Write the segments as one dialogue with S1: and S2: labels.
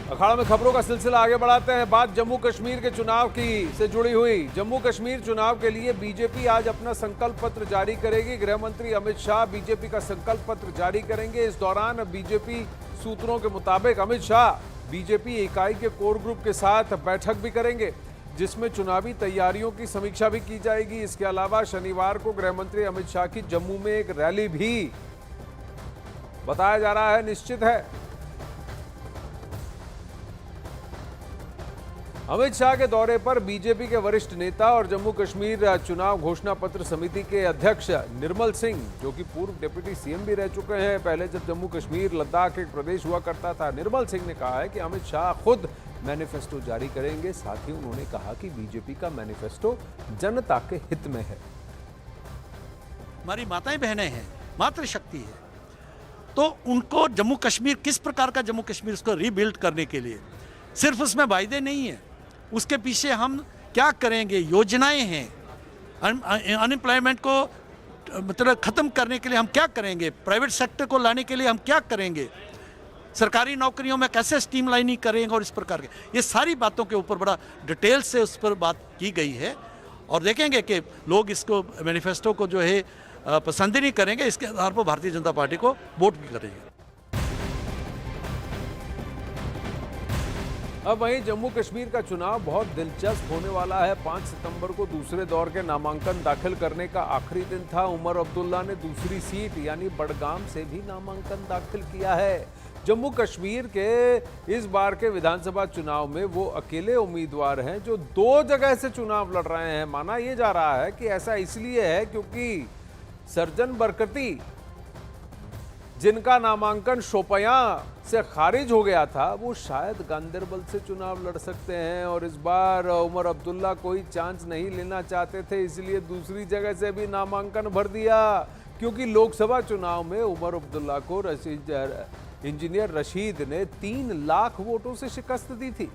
S1: अखाड़ा में खबरों का सिलसिला आगे बढ़ाते हैं। बात जम्मू कश्मीर के चुनाव की से जुड़ी हुई। जम्मू कश्मीर चुनाव के लिए बीजेपी आज अपना संकल्प पत्र जारी करेगी। गृह मंत्री अमित शाह बीजेपी का संकल्प पत्र जारी करेंगे। इस दौरान बीजेपी सूत्रों के मुताबिक अमित शाह बीजेपी इकाई के कोर ग्रुप के साथ बैठक भी करेंगे, जिसमें चुनावी तैयारियों की समीक्षा भी की जाएगी। इसके अलावा शनिवार को गृह मंत्री अमित शाह की जम्मू में एक रैली भी बताया जा रहा है, निश्चित है। अमित शाह के दौरे पर बीजेपी के वरिष्ठ नेता और जम्मू कश्मीर चुनाव घोषणा पत्र समिति के अध्यक्ष निर्मल सिंह, जो कि पूर्व डिप्टी सीएम भी रह चुके हैं, पहले जब जम्मू कश्मीर लद्दाख एक प्रदेश हुआ करता था, निर्मल सिंह ने कहा है कि अमित शाह खुद मैनिफेस्टो जारी करेंगे। साथ ही उन्होंने कहा कि बीजेपी का मैनिफेस्टो जनता के हित में है।
S2: हमारी माताएं बहनें हैं, मातृशक्ति है, तो उनको जम्मू कश्मीर किस प्रकार का जम्मू कश्मीर उसको रीबिल्ड करने के लिए सिर्फ उसमें वायदे नहीं है, उसके पीछे हम क्या करेंगे, योजनाएं हैं। अनएम्प्लॉयमेंट को मतलब खत्म करने के लिए हम क्या करेंगे, प्राइवेट सेक्टर को लाने के लिए हम क्या करेंगे, सरकारी नौकरियों में कैसे स्ट्रीमलाइनिंग करेंगे, और इस प्रकार के ये सारी बातों के ऊपर बड़ा डिटेल से उस पर बात की गई है। और देखेंगे कि लोग इसको मैनिफेस्टो को जो है पसंद ही नहीं करेंगे, इसके आधार पर भारतीय जनता पार्टी को वोट भी करेंगे।
S1: अब वहीं जम्मू कश्मीर का चुनाव बहुत दिलचस्प होने वाला है। 5 सितंबर को दूसरे दौर के नामांकन दाखिल करने का आखिरी दिन था। उमर अब्दुल्ला ने दूसरी सीट यानी बडगाम से भी नामांकन दाखिल किया है। जम्मू कश्मीर के इस बार के विधानसभा चुनाव में वो अकेले उम्मीदवार हैं जो 2 जगह से चुनाव लड़ रहे हैं। माना यह जा रहा है कि ऐसा इसलिए है क्योंकि सर्जन बरकती, जिनका नामांकन शोपियां से खारिज हो गया था, वो शायद गांदरबल से चुनाव लड़ सकते हैं। और इस बार उमर अब्दुल्ला कोई चांस नहीं लेना चाहते थे, इसलिए दूसरी जगह से भी नामांकन भर दिया। क्योंकि लोकसभा चुनाव में उमर अब्दुल्ला को इंजीनियर रशीद ने 3 लाख वोटों से शिकस्त दी थी।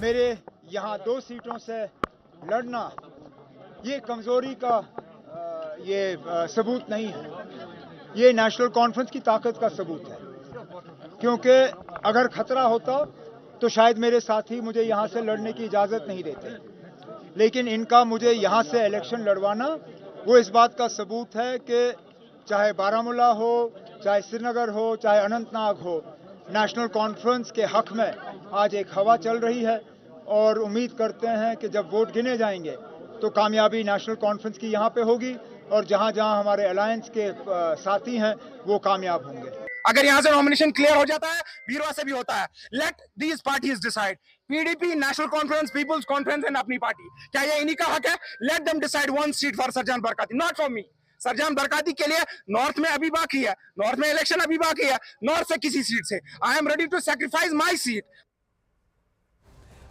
S3: मेरे यहाँ 2 सीटों से लड़ना ये कमजोरी का सबूत नहीं है, ये नेशनल कॉन्फ्रेंस की ताकत का सबूत है। क्योंकि अगर खतरा होता तो शायद मेरे साथी मुझे यहाँ से लड़ने की इजाज़त नहीं देते, लेकिन इनका मुझे यहाँ से इलेक्शन लड़वाना वो इस बात का सबूत है कि चाहे बारामूला हो, चाहे श्रीनगर हो, चाहे अनंतनाग हो, नेशनल कॉन्फ्रेंस के हक में आज एक हवा चल रही है। और उम्मीद करते हैं कि जब वोट गिने जाएंगे तो कामयाबी नेशनल कॉन्फ्रेंस की यहाँ पे होगी, और जहाँ जहाँ हमारे अलायंस के साथी हैं वो कामयाब होंगे।
S4: अगर यहाँ से नॉमिनेशन क्लियर हो जाता है, बीरवा से भी होता है, let these parties decide, PDP, National Conference, People's Conference and Apni Party, क्या ये इन्हीं का हक है? Let them decide 1 seat for Sarjan Barkati, not for me. Sarjan Barkati के लिए नॉर्थ में अभी बाकी है, नॉर्थ में इलेक्शन अभी बाकी है, नॉर्थ से किसी सीट से I am ready to sacrifice my seat.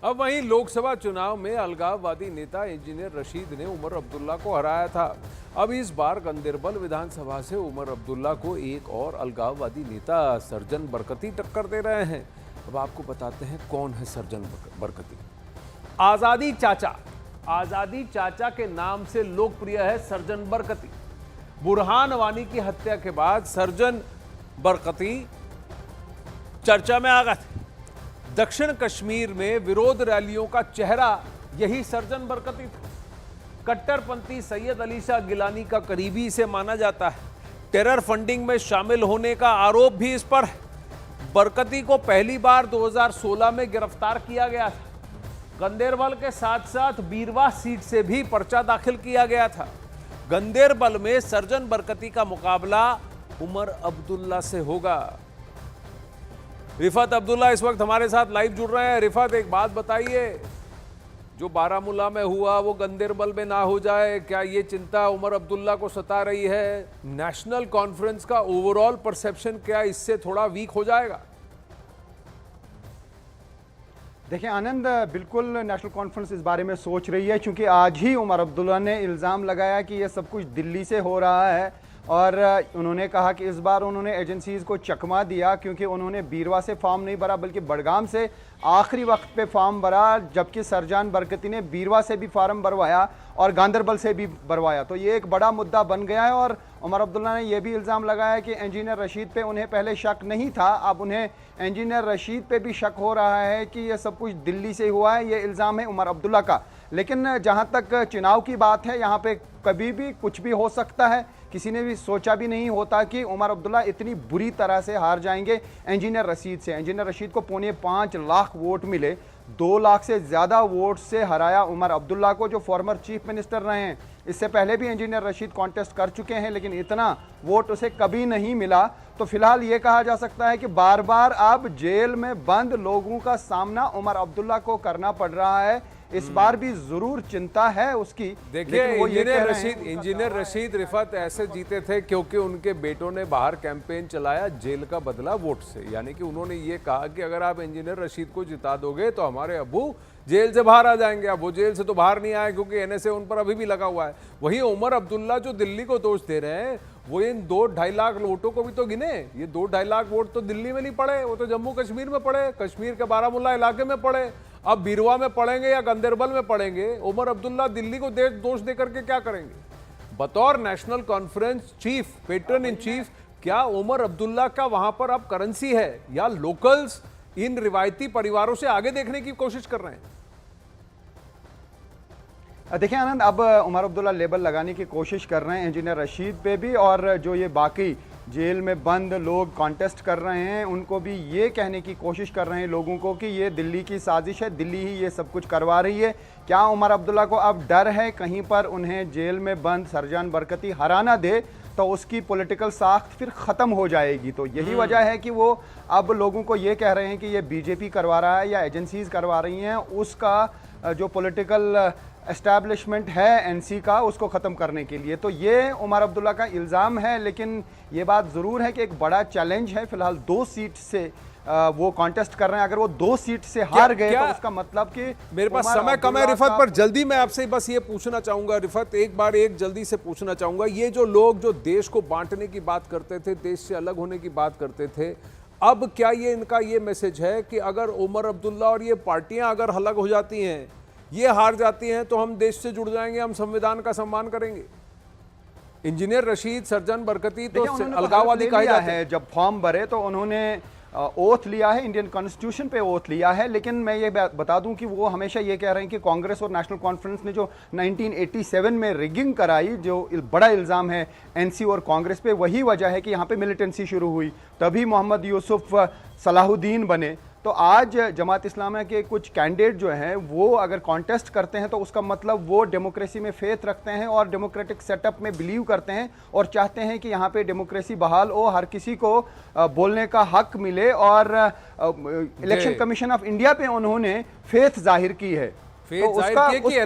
S1: अब वहीं लोकसभा चुनाव में अलगाववादी नेता इंजीनियर रशीद ने उमर अब्दुल्ला को हराया था। अब इस बार गांदरबल विधानसभा से उमर अब्दुल्ला को एक और अलगाववादी नेता सर्जन बरकती टक्कर दे रहे हैं। अब आपको बताते हैं कौन है सर्जन बरकती। आजादी चाचा, आजादी चाचा के नाम से लोकप्रिय है सर्जन बरकती। बुरहान वानी की हत्या के बाद सर्जन बरकती चर्चा में आ गए थे। दक्षिण कश्मीर में विरोध रैलियों का चेहरा यही सर्जन बरकती था। कट्टरपंथी सैयद अली शाह गिलानी का करीबी इसे माना जाता है। टेरर फंडिंग में शामिल होने का आरोप भी इस पर है। बरकती को पहली बार 2016 में गिरफ्तार किया गया था। गांदरबल के साथ साथ बीरवा सीट से भी पर्चा दाखिल किया गया था। गांदरबल में सर्जन बरकती का मुकाबला उमर अब्दुल्ला से होगा। रिफत अब्दुल्ला इस वक्त हमारे साथ लाइव जुड़ रहे हैं। रिफत, एक बात बताइए, जो बारामूला में हुआ वो गांदरबल में ना हो जाए, क्या ये चिंता उमर अब्दुल्ला को सता रही है? नेशनल कॉन्फ्रेंस का ओवरऑल परसेप्शन क्या इससे थोड़ा वीक हो जाएगा?
S5: देखिए आनंद, बिल्कुल नेशनल कॉन्फ्रेंस इस बारे में सोच रही है, क्योंकि आज ही उमर अब्दुल्ला ने इल्ज़ाम लगाया कि ये सब कुछ दिल्ली से हो रहा है और उन्होंने कहा कि इस बार उन्होंने एजेंसीज़ को चकमा दिया क्योंकि उन्होंने बीरवा से फॉर्म नहीं भरा बल्कि बड़गाम से आखिरी वक्त पे फॉर्म भरा, जबकि सरजान बरकती ने बीरवा से भी फार्म भरवाया और गांदरबल से भी भरवाया। तो ये एक बड़ा मुद्दा बन गया है। और उमर अब्दुल्ला ने यह भी इल्ज़ाम लगाया कि इंजीनियर रशीद पे उन्हें पहले शक नहीं था, अब उन्हें इंजीनियर रशीद पे भी शक हो रहा है कि यह सब कुछ दिल्ली से हुआ है। ये इल्ज़ाम है उमर अब्दुल्ला का। लेकिन जहाँ तक चुनाव की बात है, यहाँ पे कभी भी कुछ भी हो सकता है। किसी ने भी सोचा भी नहीं होता कि उमर अब्दुल्ला इतनी बुरी तरह से हार जाएंगे इंजीनियर रशीद से। इंजीनियर रशीद को 5.25 लाख वोट मिले, 2 लाख से ज़्यादा वोट से हराया उमर अब्दुल्ला को, जो फॉर्मर चीफ मिनिस्टर रहे हैं। इससे पहले भी इंजीनियर रशीद कॉन्टेस्ट कर चुके हैं, लेकिन इतना वोट उसे कभी नहीं मिला। तो फिलहाल ये कहा जा सकता है कि बार बार अब जेल में बंद लोगों का सामना उमर अब्दुल्ला को करना पड़ रहा है। इस बार भी जरूर चिंता है उसकी।
S1: देखिए, इंजीनियर रशीद रिफत ऐसे जीते थे क्योंकि उनके बेटों ने बाहर कैंपेन चलाया जेल का बदला वोट से। यानी कि उन्होंने ये कहा कि अगर आप इंजीनियर रशीद को जिता दोगे तो हमारे अब्बू जेल से बाहर आ जाएंगे। अब वो जेल से तो बाहर नहीं आए क्योंकि एनएसए उन पर अभी भी लगा हुआ है। वहीं उमर अब्दुल्ला जो दिल्ली को दोष दे रहे हैं, वो इन 2-2.5 लाख वोटों को भी तो गिने। ये 2-2.5 लाख वोट तो दिल्ली में नहीं पड़े, वो तो जम्मू कश्मीर में पड़े, कश्मीर के बारामूला इलाके में पड़े। अब बीरवा में पड़ेंगे या गंदेरबल में पड़ेंगे, उमर अब्दुल्ला दिल्ली को दोष देकर के क्या करेंगे? बतौर National Conference chief, patron in chief, क्या उमर अब्दुल्ला का वहां पर अब करेंसी है या लोकल्स इन रिवायती परिवारों से आगे देखने की कोशिश कर रहे हैं?
S5: देखिए आनंद, अब उमर अब्दुल्ला लेबल लगाने की कोशिश कर रहे हैं इंजीनियर रशीद पे भी, और जो ये बाकी जेल में बंद लोग कॉन्टेस्ट कर रहे हैं उनको भी ये कहने की कोशिश कर रहे हैं लोगों को कि ये दिल्ली की साजिश है, दिल्ली ही ये सब कुछ करवा रही है। क्या उमर अब्दुल्ला को अब डर है कहीं पर उन्हें जेल में बंद सरजान बरकती हराना दे तो उसकी पॉलिटिकल साख्त फिर ख़त्म हो जाएगी? तो यही वजह है कि वो अब लोगों को ये कह रहे हैं कि ये बीजेपी करवा रहा है या एजेंसीज करवा रही हैं, उसका जो पॉलिटिकल एस्टैब्लिशमेंट है एनसी का, उसको ख़त्म करने के लिए। तो ये उमर अब्दुल्ला का इल्ज़ाम है। लेकिन ये बात ज़रूर है कि एक बड़ा चैलेंज है। फिलहाल 2 सीट से वो कॉन्टेस्ट कर रहे हैं। अगर वो 2 सीट से हार गए तो उसका मतलब कि
S1: मेरे पास समय कम है रिफत, पर जल्दी मैं आपसे बस ये पूछना चाहूंगा रिफत, एक जल्दी से पूछना चाहूंगा, ये जो लोग जो देश को बांटने की बात करते थे, देश से अलग होने की बात करते थे, अब क्या ये इनका ये मैसेज है कि अगर उमर अब्दुल्ला और ये पार्टियां अगर अलग हो जाती हैं, ये हार जाती हैं, तो हम देश से जुड़ जाएंगे, हम संविधान का सम्मान करेंगे? इंजीनियर रशीद, सरजान बरकती तो अलगाववादी कहा जाता है।
S5: जब फॉर्म भरे तो उन्होंने ओथ लिया है, इंडियन कॉन्स्टिट्यूशन पे ओथ लिया है। लेकिन मैं ये बता दूं कि वो हमेशा ये कह रहे हैं कि कांग्रेस और नेशनल कॉन्फ्रेंस ने जो 1987 में रिगिंग कराई, जो बड़ा इल्ज़ाम है एनसी और कांग्रेस पे, वही वजह है कि यहाँ पे मिलिटेंसी शुरू हुई, तभी मोहम्मद यूसुफ सलाहुद्दीन बने। तो आज जमात इस्लामी के कुछ कैंडिडेट जो हैं वो अगर कॉन्टेस्ट करते हैं तो उसका मतलब वो डेमोक्रेसी में फेथ रखते हैं और डेमोक्रेटिक सेटअप में बिलीव करते हैं और चाहते हैं कि यहाँ पे डेमोक्रेसी बहाल हो, हर किसी को बोलने का हक मिले। और इलेक्शन कमीशन ऑफ इंडिया पे उन्होंने फेथ जाहिर की है।
S1: फेथ जाहिर की कि